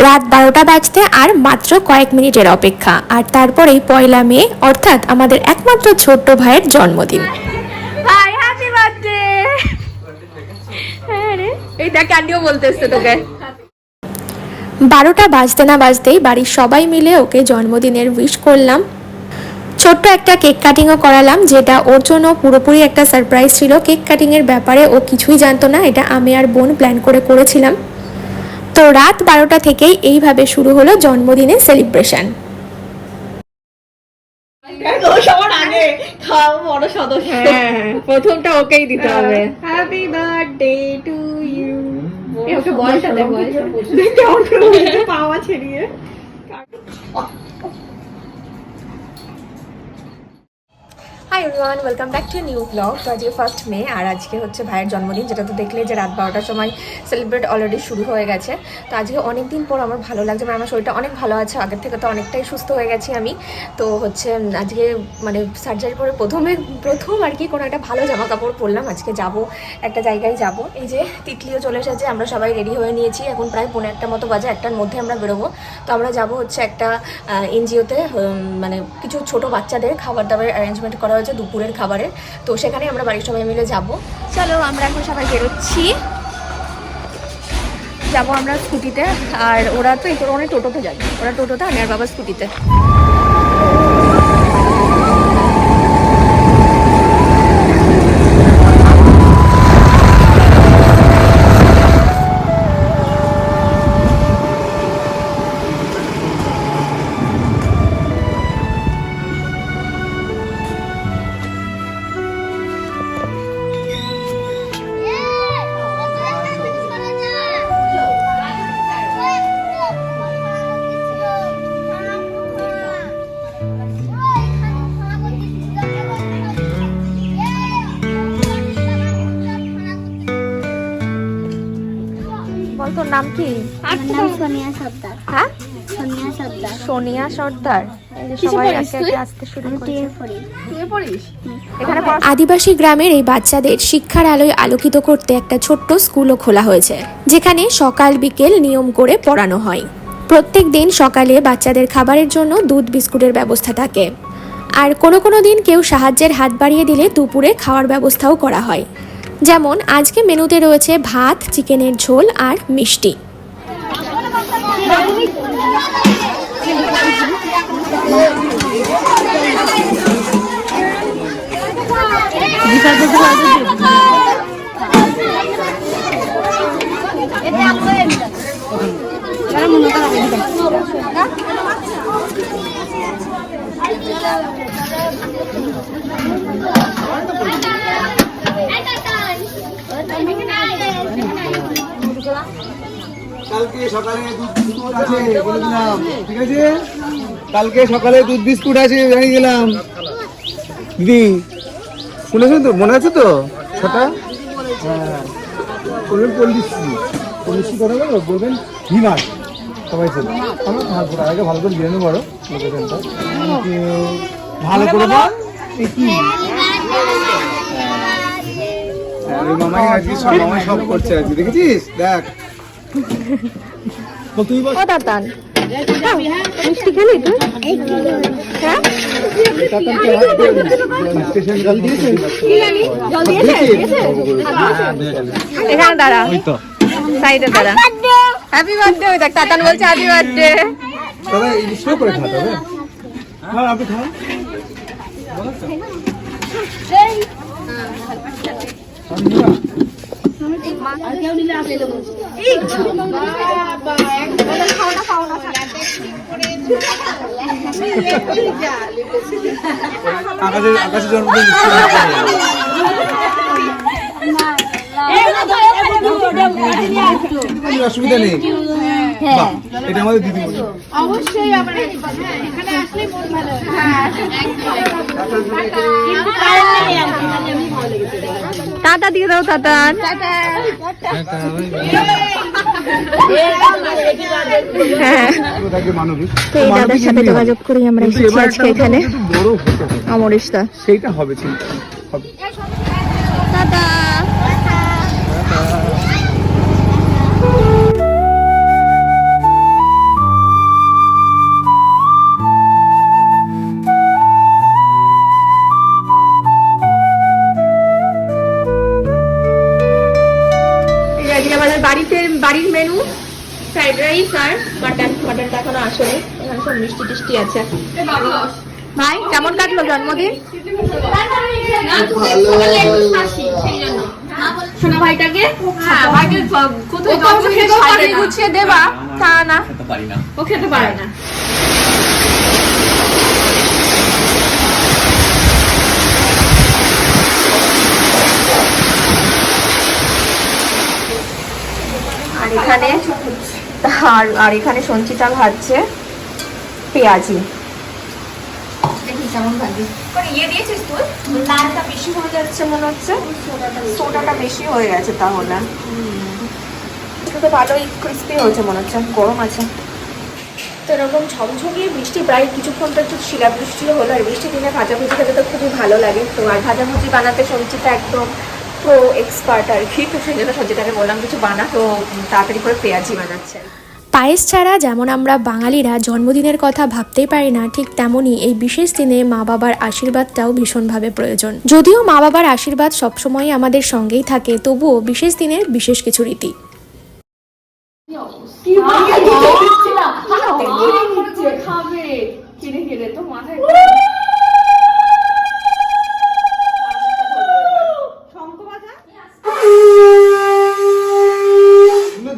রাত 12টা বাজতে আর মাত্র কয়েক মিনিটের অপেক্ষা, আর তারপরেই 1 মে অর্থাৎ আমাদের একমাত্র ছোট্ট ভাইয়ের জন্মদিন। ভাই হ্যাপি বার্থডে। হ্যাঁ রে, এই দেখ ক্যান্ডিও বলতে এসছে তোকে। 12টা বাজতে না বাজতেই বাড়ির সবাই মিলে ওকে জন্মদিনের উইশ করলাম। ছোট্ট একটা কেক কাটিংও করালাম, যেটা ওর জন্য পুরোপুরি একটা সারপ্রাইজ ছিল। কেক কাটিংয়ের ব্যাপারে ও কিছুই জানতো না, এটা আমি আর বোন প্ল্যান করে করেছিলাম। তো রাত 12টা থেকেই এইভাবে শুরু হলো জন্মদিনের সেলিব্রেশন। সবার আগে খাওয়া বড় সদস্য। হ্যাঁ, প্রথমটা ওকেই দিতে হবে। Happy birthday to you. ওকে বয়সটা দেখ, কেমন করে পাওয়া ছেড়িয়ে। Hi everyone, welcome back to new blog. তো আজকে 1 মে, আর আজকে হচ্ছে ভাইয়ের জন্মদিন, যেটা তো দেখলে যে রাত 12টার সময় সেলিব্রেট অলরেডি শুরু হয়ে গেছে। তো আজকে অনেক দিন পর আমার ভালো লাগছে, মানে আমার শরীরটা অনেক ভালো আছে, আগের থেকে তো অনেকটাই সুস্থ হয়ে গেছি আমি। তো হচ্ছে আজকে মানে সার্জারি পরে প্রথম আর কি কোনো একটা ভালো জামা কাপড় পরলাম। আজকে যাব একটা জায়গায় যাব। এই যে তিতলিও চলে এসেছে, আমরা সবাই রেডি হয়ে নিয়েছি। এখন প্রায় 1:45 মতো বাজে, 1টার মধ্যে আমরা বেরোবো। তো আমরা যাব হচ্ছে একটা এনজিওতে, মানে কিছু ছোট বাচ্চাদের খাবার দাবারের অ্যারেঞ্জমেন্ট করা হয়েছে দুপুরের খাবারের। তো সেখানে আমরা বাড়ির সবাই মিলে যাব। চলো আমরা এখন সবাই বেরোচ্ছি, যাবো আমরা স্কুটিতে। আর ওরা তো অনেক টোটোতে যাবে, ওরা টোটোতে, আমি আর বাবা স্কুটিতে। বল, তোর নাম কি? সোনিয়া সর্দার। হ্যাঁ, সোনিয়া সর্দার। সোনিয়া সর্দার। সবাই আসতে শুরু করেছে। আদিবাসী গ্রামের এই বাচ্চাদের শিক্ষার আলোয় আলোকিত করতে একটা ছোট্ট স্কুলও খোলা হয়েছে, যেখানে সকাল বিকেল নিয়ম করে পড়ানো হয়। প্রত্যেক দিন সকালে বাচ্চাদের খাবারের জন্য দুধ বিস্কুটের ব্যবস্থা থাকে, আর কোনো দিন কেউ সাহায্যের হাত বাড়িয়ে দিলে দুপুরে খাওয়ার ব্যবস্থাও করা হয়। যেমন আজকে মেনুতে রয়েছে ভাত, চিকেনের ঝোল আর মিষ্টি। কালকে সকালে দুধ বিস্কুট আছে বলে দিলাম, ঠিক আছে? কালকে সকালে দুধ বিস্কুট আছে জানিয়ে গেলাম। দিদি শুনেছেন তো, মনে আছে তো সেটা? হ্যাঁ, বলবেন পল্লিশ্রী কথা বলবেন হিমার সবাই ছিল। আমার আগে ভালো করে জেনে বড় লোকেশনটা ভালো করে বল। কি মামাই আজকে মামাই সব করছে আজকে, দেখেছিস? দেখ মিষ্টি খেলি তুই? হ্যাঁ, এখানে দাঁড়া, সাইডে দাঁড়া। Happy birthday. ওই দেখ তাতান বলছে হ্যাপি বার্থডে। দাদা এই শো করে খাওয়াতে হবে। হ্যাঁ, আপনি খান। আকাশে জন্মদিন অসুবিধা নেই। এটা আমাদের দিদি অবশ্যই। টাটা দিয়ে দাও তাতান। এই দাদার সাথে যোগাযোগ করি আমরা এসেছি আজকে এখানে। অমরিশদা সেইটা হবে, চিন্তা হবে। টাটা। ফ্রাইড রাইস আর মাটনটা এখনো আসেনি, এখানে সব মিষ্টি টিষ্টি আছে। ভাই কেমন কাটলো জন্মদিন? শোনা ভাইটাকে গুছিয়ে দেবা, তা না ও খেতে পারে না। আর এখানে সঞ্চিতা ভাজছে পেঁয়াজি। দেখি কেমন ভাজি ইয়ে দিয়েছিস তুই? লালটা বেশি হয়ে যাচ্ছে মনে হচ্ছে, সোডাটা বেশি হয়ে গেছে তাহলে। এটা তো ভালোই ক্রিস্পি হয়েছে মনে হচ্ছে, গরম আছে তো। এরকম ঝমঝমিয়ে বৃষ্টি প্রায় কিছুক্ষণ তো একটু শিলা বৃষ্টিও হলো, আর বৃষ্টির দিনে ভাজাভুজি খেতে তো খুবই ভালো লাগে। তো আর ভাজাভুজি বানাতে সঞ্চিতা একদম প্রো এক্সপার্ট আর কি, তো সেই জন্য সঞ্চিতাকে বললাম কিছু বানা, তো তাড়াতাড়ি করে পেঁয়াজি বানাচ্ছে। পায়েস ছাড়া যেমন আমরা বাঙালিরা জন্মদিনের কথা ভাবতেই পারি না, ঠিক তেমনই এই বিশেষ দিনে মা বাবার আশীর্বাদটাও ভীষণভাবে প্রয়োজন। যদিও মা বাবার আশীর্বাদ সবসময় আমাদের সঙ্গেই থাকে, তবুও বিশেষ দিনের বিশেষ কিছু রীতি।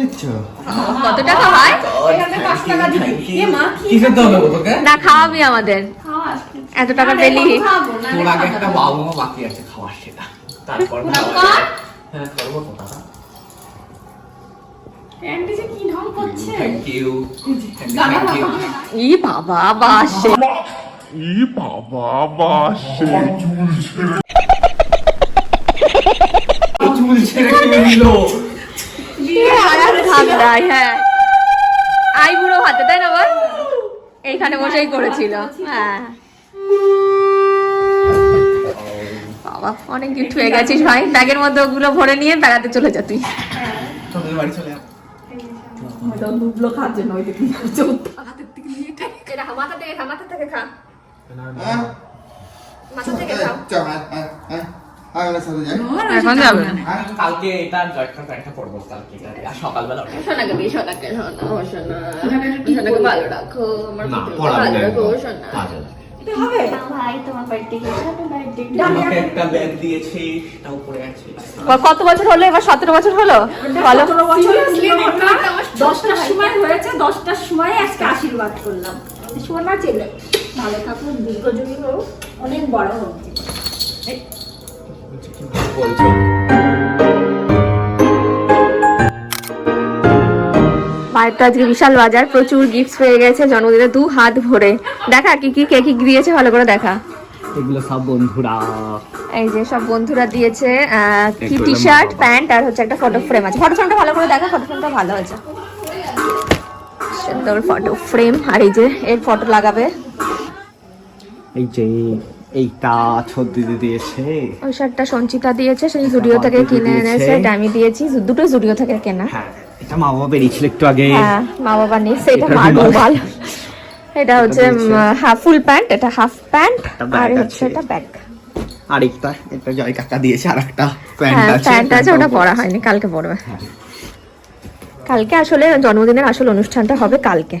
দিচ্ছ কত টাকা হয় না? খাওয়াবি আমাদের, এত টাকা পেলি। তোর আগে একটা বাবা মা বাকি আছে খাওয়ার, সেটা তারপর হ্যাঁ করবো তো দাদা। কি ঢং করছে? Thank you, thank you. ই বাবা বাসে, চুল ছেড়ে খেয়ে দিল। হ্যাঁ আইবুড়ো হাতে, তাই না বল? এইখানে বসেই করেছিল। হ্যাঁ বাবা অনেক গিফট হয়ে গেছিস ভাই, ব্যাগের মধ্যে ওগুলো ভরে নিয়ে বেড়াতে চলে যা তুই। তোদের বাড়ি চলে যা। মাথা থেকে খা, মাথা থেকে খা, মাথা থেকে খাও। এখন যাবে কালকে এটা জয়টা প্যান্টটা পরবো কালকে, আর সকালবেলা উঠে সোনাকে দিয়ে, সোনাকে সোনা ও সোনা, সোনাকে ভালো রাখো, আমার না পুত্রকে পড়া ভালো রাখো সোনা। ভাই তোমার বার্থডে আমাকে একটা ব্যাগ দিয়েছে, সেটাও পরে আছে। কত বছর হলো এবার? 17 বছর হলো। ভালো 10টার সময় হয়েছে, 10টার সময় আজকে আশীর্বাদ করলাম। সোনা ছেলে ভালো থাকুন, দীর্ঘজীবী হোক, অনেক বড় হোক। বলছো মায়ের তো আজকে বিশাল বাজার, প্রচুর গিফট পেয়ে গেছে জন্মদিনে 2 হাত ভরে। দেখা কি কি কে কি দিয়েছে, ভালো করে দেখা। এগুলো সব বন্ধুরা, এই যে সব বন্ধুরা দিয়েছে কি টি শার্ট প্যান্ট আর হচ্ছে একটা ফটো ফ্রেম আছে। ফটো ফ্রেমটা ভালো করে দেখা, ফটো ফ্রেমটা ভালো আছে, সুন্দর ফটো ফ্রেম। আর এই যে এর ফটো লাগাবে। এই যে এইটা ছোট দিদি দিয়েছে, ওই শার্টটা সঞ্চিতা দিয়েছে, সেই জুডিও থেকে কিনে এনেছে। এটা আমি দিয়েছি, দুটো জুডিও থেকে কেনা। হ্যাঁ এটা মা বাবা বেরিয়েছিল একটু আগে। হ্যাঁ মা বাবা নিয়েছে, এটা মা গোপাল। এটা হচ্ছে হাফ ফুল প্যান্ট, এটা হাফ প্যান্ট, আর হচ্ছে এটা ব্যাগ। আরেকটা এটা জয় কাকা দিয়েছে, আর একটা প্যান্ট হ্যাঁ আছে, প্যান্ট আছে, ওটা পরা হয়নি, কালকে পরবে। কালকে আসলে জন্মদিনের আসল অনুষ্ঠানটা হবে কালকে।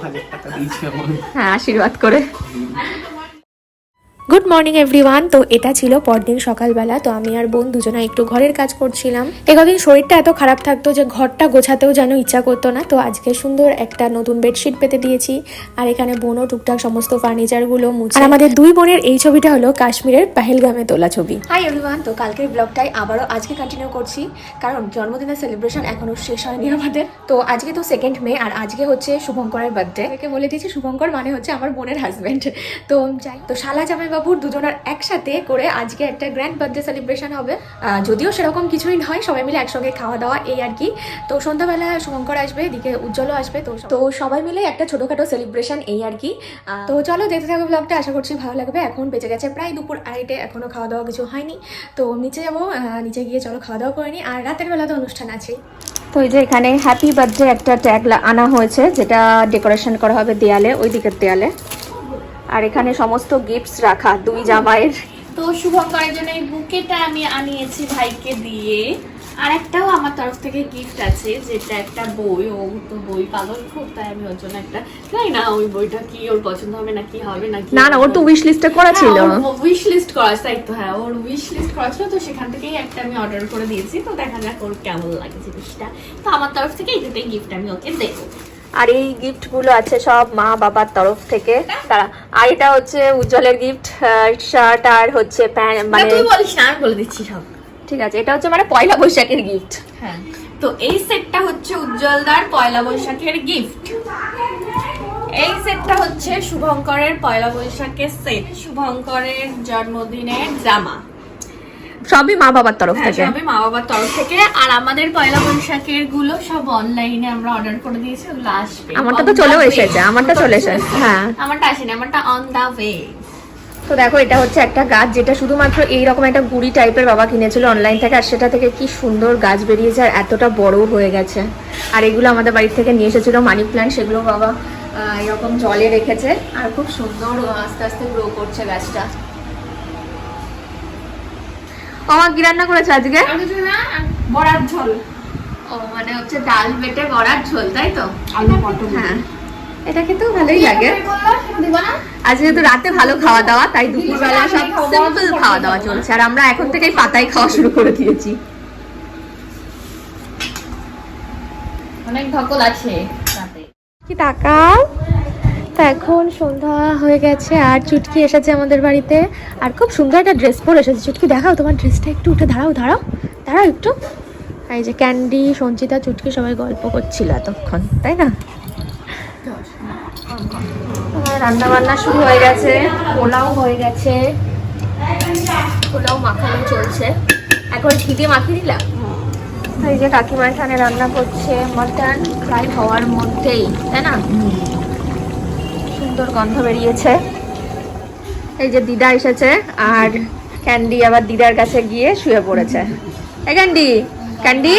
1000 টাকা দিয়েছে আমার। হ্যাঁ আশীর্বাদ করে। Good morning everyone. তো এটা ছিল পরদিন সকালবেলা। তো আমি আর বোন দুজনে একটু ঘরের কাজ করছিলাম। একদিন শরীরটা এত খারাপ থাকতো যে ঘরটা গোছাতেও যেন ইচ্ছা করতো না। তো আজকে সুন্দর একটা নতুন বেডশিট পেতে দিয়েছি, আর এখানে বোনও টুকটাক সমস্ত ফার্নিচারগুলো মুছে। আর আমাদের 2 বোনের এই ছবিটা হলো কাশ্মীরের পেহেলগামে তোলা ছবি। হাই এভরিওয়ান, তো কালকের ব্লগটাই আবারও আজকে কন্টিনিউ করছি, কারণ জন্মদিনের সেলিব্রেশন এখনো শেষ হয়নি আমাদের। তো আজকে তো 2 মে, আর আজকে হচ্ছে শুভঙ্করের বার্থডে। বলে দিয়েছি শুভঙ্কর মানে হচ্ছে আমার বোনের হাজবেন্ড। তো যাই, তো শালা জামাই বাবুর দুজনের একসাথে করে আজকে একটা গ্র্যান্ড বার্থডে সেলিব্রেশন হবে। যদিও সেরকম কিছুই নয়, সবাই মিলে একসঙ্গে খাওয়া দাওয়া এই আর কি। তো সন্ধ্যাবেলা শুভঙ্কর আসবে, এদিকে উজ্জ্বলও আসবে, তো সবাই মিলে একটা ছোটখাটো সেলিব্রেশন এই আর কি। তো চলো দেখতে থাকো ব্লগটা, আশা করছি ভালো লাগবে। এখন বেঁচে গেছে প্রায় দুপুর 2:30, এখনো খাওয়া দাওয়া কিছু হয়নি। তো নিচে যাবো, নিচে গিয়ে চলো খাওয়া দাওয়া করে নিই, আর রাতের বেলা তো অনুষ্ঠান আছে। তো এই যে এখানে হ্যাপি বার্থডে একটা ট্যাগ আনা হয়েছে, যেটা ডেকোরেশন করা হবে দেয়ালে, ওই দিকের দেয়ালে। আর এখানে সমস্ত গিফটস রাখা 2 জামাইয়ের। তো শুভঙ্করের জন্য এই বুকেটা আমি আনিয়েছি ভাইকে দিয়ে, আর একটাও আমার তরফ থেকে গিফট আছে, যেটা একটা বই। ও তো বই পাগল খুব, তাই আমি ওর জন্য একটা, জানি না ওই বইটা কি ওর পছন্দ হবে না কি হবে না। না ওর তো উইশ লিস্টে করা ছিল, উইশ লিস্ট করা, তাই তো। হ্যাঁ, ওর উইশ লিস্ট করা ছিল, তো সেখান থেকেই একটা আমি অর্ডার করে দিয়েছি। তো দেখা যাক ওর কেমন লাগে জিনিসটা। তো আমার তরফ থেকে এই দুটোই গিফট আমি ওকে দেবো। আর এই গিফট গুলো আছে সব মা বাবার তরফ থেকে। তারা আর এটা হচ্ছে উজ্জ্বলের গিফট, শার্ট আর হচ্ছে প্যান্ট, মানে তুই বলিস না, আমি বলে দিচ্ছি সব। ঠিক আছে, এটা হচ্ছে মানে পয়লা বৈশাখের গিফট। হ্যাঁ, তো এই সেটটা হচ্ছে উজ্জ্বলদার পয়লা বৈশাখের গিফট। এই সেটটা হচ্ছে শুভঙ্করের পয়লা বৈশাখের সেট, শুভঙ্করের জন্মদিনের জামা। সবই মা বাবার তরফ হ্যাঁ, থেকে। সবই মা বাবার তরফ থেকে। আর আমাদের পয়লা বৈশাখের গুলো সব অনলাইনে আমরা অর্ডার করে দিয়েছি, ওগুলো আসবে। আমারটা তো চলেও এসেছে, আমারটা চলে এসেছে। হ্যাঁ, আমারটা আসেনি, আমারটা অন দা ওয়ে। তো দেখো এটা হচ্ছে একটা গাছ, যেটা শুধুমাত্র এইরকম একটা গুড়ি টাইপের বাবা কিনেছিল অনলাইন থেকে, আর সেটা থেকে কি সুন্দর গাছ বেরিয়েছে আর এতটা বড় হয়ে গেছে। আর এগুলো আমাদের বাড়ি থেকে নিয়ে এসেছিল মানি প্ল্যান্ট, সেগুলো বাবা এরকম জলে রেখেছে আর খুব সুন্দর আস্তে আস্তে গ্রো করছে গাছটা। আমার কি রান্না করেছে আজকে? বড়ার ঝোল। ও মানে হচ্ছে ডাল বেটে বড়ার ঝোল, তাই তো? আলু পটল। হ্যাঁ, এটা খেতেও ভালোই লাগে। আজকে যেহেতু রাতে ভালো খাওয়া দাওয়া, তাই দুপুরবেলা সব সিম্পল খাওয়া দাওয়া চলছে, আর আমরা এখন থেকেই পাতায় খাওয়া শুরু করে দিয়েছি। অনেক ধকল আছে রাতে। কি তাকাও। তো এখন সন্ধ্যা হয়ে গেছে আর চুটকি এসেছে আমাদের বাড়িতে, আর খুব সুন্দর একটা ড্রেস পরে এসেছে। চুটকি দেখাও তোমার ড্রেসটা একটু, উঠে দাঁড়াও দাঁড়াও দাঁড়াও একটু। এই যে ক্যান্ডি, সঞ্চিতা, চুটকি সবাই গল্প করছিল এতক্ষণ, তাই না? রান্না বান্না শুরু হয়ে গেছে, পোলাও হয়ে গেছে, পোলাও মাখানো চলছে। এখন ঘি দিয়ে মাখিয়ে দিলাম। এই যে কাকিমা এখানে রান্না করছে মাটন, ফ্রাই হওয়ার মধ্যেই, তাই না? সুন্দর গন্ধ বেরিয়েছে। এই যে দিদা এসেছে, আর ক্যান্ডি আবার দিদার কাছে গিয়ে শুয়ে পড়েছে। এই ক্যান্ডি, ক্যান্ডি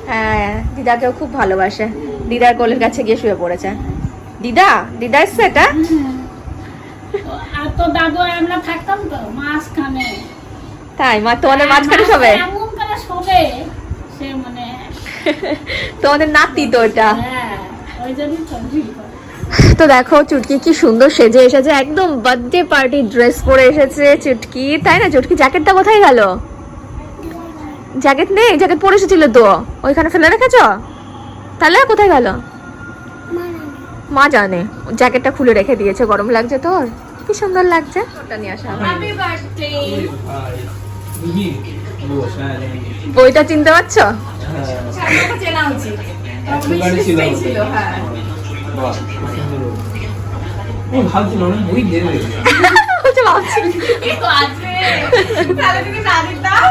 হ্যাঁ, দিদাকেও খুব ভালোবাসে, দিদার কোলের কাছে গিয়ে শুয়ে পড়েছে। দিদা, দিদা এসছে এটা। আর তো দাদু আমরা থাকতাম তো মাঝখানে, তাই মা তোমাদের মাঝখানে শোবে? এমন করে শোবে সে, মানে তোমাদের নাতি তো এটা। হ্যাঁ, ওই জন্যই তো ঢিল করে। তো দেখো চুটকি কি সুন্দর সেজে এসেছে, একদম বার্থডে পার্টি ড্রেস পরে এসেছে চুটকি, তাই না? চুটকি জ্যাকেটটা কোথায় গেল? জ্যাকেট নেই, জ্যাকেট পরে এসেছিল তো, ওইখানে ফেলে রেখেছো? তাহলে কোথায় গেল? মা জানে, জ্যাকেটটা খুলে রেখে দিয়েছে। গরম লাগছে তোর? কি সুন্দর লাগছে। ওটা নিয়ে আসা হবে। Happy birthday. বইটা চিনতে পারছো? আমাকে চেনা উচিত। ছিল, হ্যাঁ। ভাবছিল না বই দেবে। বলছে ভাবছি। তো আছে। তাহলে তুমি না দিতাম।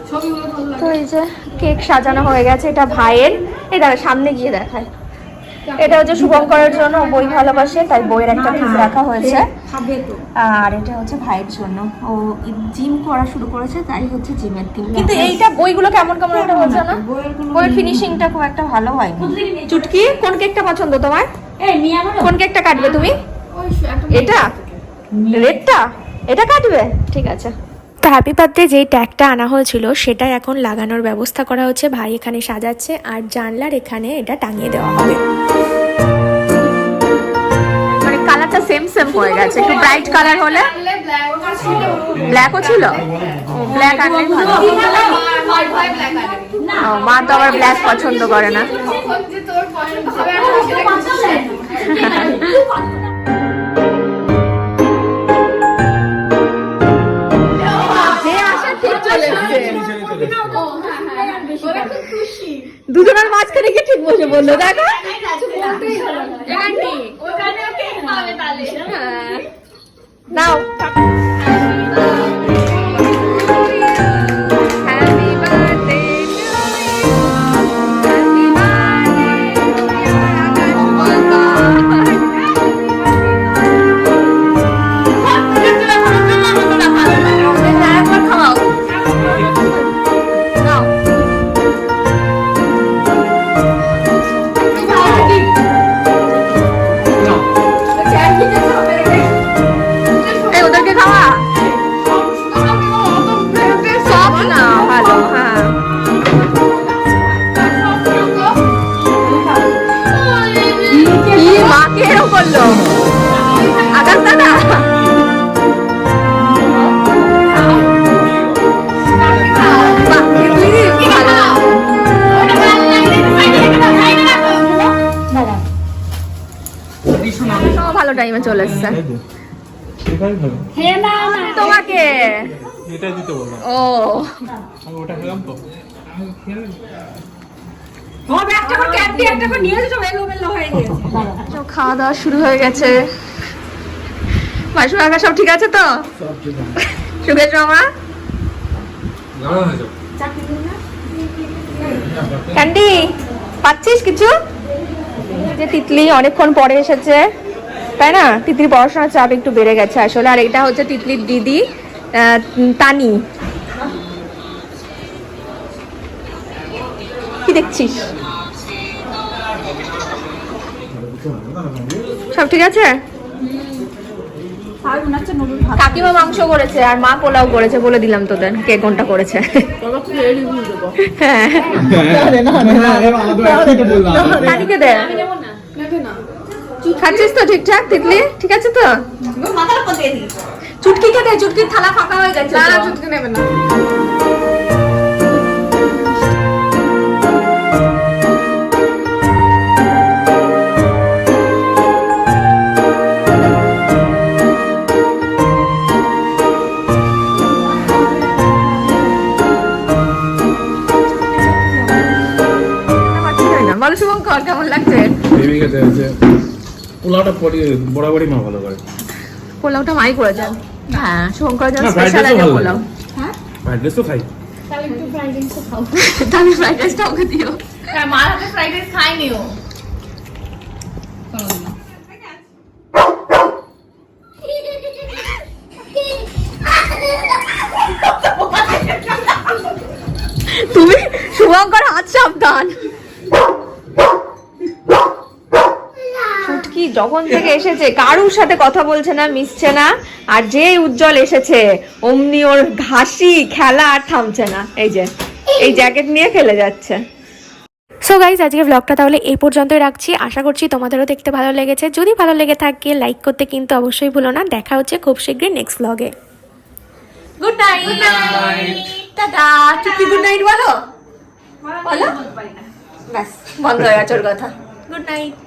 ছবিগুলো ভালো লাগে। তো এই যে কেক সাজানো হয়ে গেছে, এটা ভাইয়ের। এই দাঁড়া, সামনে গিয়ে দেখায়। এটা হচ্ছে শুভঙ্করের জন্য, ও বই ভালোবাসে, তাই বইয়ের একটা থিম রাখা হয়েছে। আর এটা হচ্ছে ভাইয়ের জন্য, ও জিম করা শুরু করেছে, তাই হচ্ছে জিমের থিম। কিন্তু এইটা বইগুলো কেমন কেমন একটা বলছে না, বইয়ের ফিনিশিংটা খুব একটা ভালো হয়নি। চুটকি, কোন কেকটা পছন্দ তোমার? কোন কেকটা কাটবে তুমি? এটা রেডটা, এটা কাটবে? ঠিক আছে। তো হ্যাপি বার্থডে যেই ট্যাগটা আনা হয়েছিল সেটা এখন লাগানোর ব্যবস্থা করা হচ্ছে। ভাই এখানে সাজাচ্ছে আর জানলার এখানে এটা টাঙিয়ে দেওয়া হবে। মানে কালারটা সেম সেম হয়ে গেছে, একটু ব্রাইট কালার হলে। ব্ল্যাকও ছিল? ব্ল্যাক আনলে ভালো। ও, মা তো আবার ব্ল্যাক পছন্দ করে না। তোর পছন্দ হবে আমি সেটা দুজনের মাঝখানে কি ঠিক বসে বললো, দেখো। নাও। ওদেরকে খাওয়া। টাইমে চলে এসছে এটাই ভালো তোমাকে। এটাই দিতে বললাম ও আমি ওটা খেলাম তো সব খাওয়া দাওয়া শুরু হয়ে গেছে। মাসু কাকা সব ঠিক আছে তো? সুখেশ মামা ক্যান্ডি পাচ্ছিস কিছু? যে তিতলি অনেকক্ষণ পরে এসেছে তাই না? তিতলির পড়াশোনার চাপ একটু বেড়ে গেছে আসলে। আর এটা হচ্ছে তিতলির দিদি তানি। কি দেখছিস? সব ঠিক আছে? কাকিমা মাংস করেছে আর মা পোলাও করেছে, বলে দিলাম তোদের কে কোনটা করেছে। হ্যাঁ তানিকে দে। খাচ্ছিস তো ঠিকঠাক তিতলি? ঠিক আছে তো? চুটকিকে দে, চুটকির থালা ফাঁকা হয়ে গেছে। না চুটকি নেবে না। বলো শুভঙ্কর কেমন লাগছে? বেবি খেতে আছে পোলাওটা বরাবরই মা ভালো করে। পোলাওটা মাই করেছেন। হ্যাঁ শুভঙ্কর যেন না, fried স্পেশাল rice-ও আইটেম ভালো পোলাও। ফ্রাইড রাইস তো খাই তাহলে ফ্রাইড রাইসটা ওকে দিও। মার হাতে ফ্রাইড রাইস খাইনি ও। তুমি শুভঙ্কর হাত সাবধান। ছুটকি যখন থেকে এসেছে কারুর সাথে কথা বলছে না, মিশছে না। আর যে উজ্জ্বল এসেছে অমনি ওর হাসি খেলা আর থামছে না। এই যে এই জ্যাকেট নিয়ে খেলে যাচ্ছে। সো গাইজ আজকে ব্লগটা তাহলে এই পর্যন্তই রাখছি। আশা করছি তোমাদেরও দেখতে ভালো লেগেছে। যদি ভালো লেগে থাকে লাইক করতে কিন্তু অবশ্যই ভুলো না। দেখা হচ্ছে খুব শীঘ্রই নেক্সট ব্লগে। Good night. Tata. Chhutki good night বলো। বলো ব্যাস বন্ধ হয়ে গেছে ওর কথা। Good night.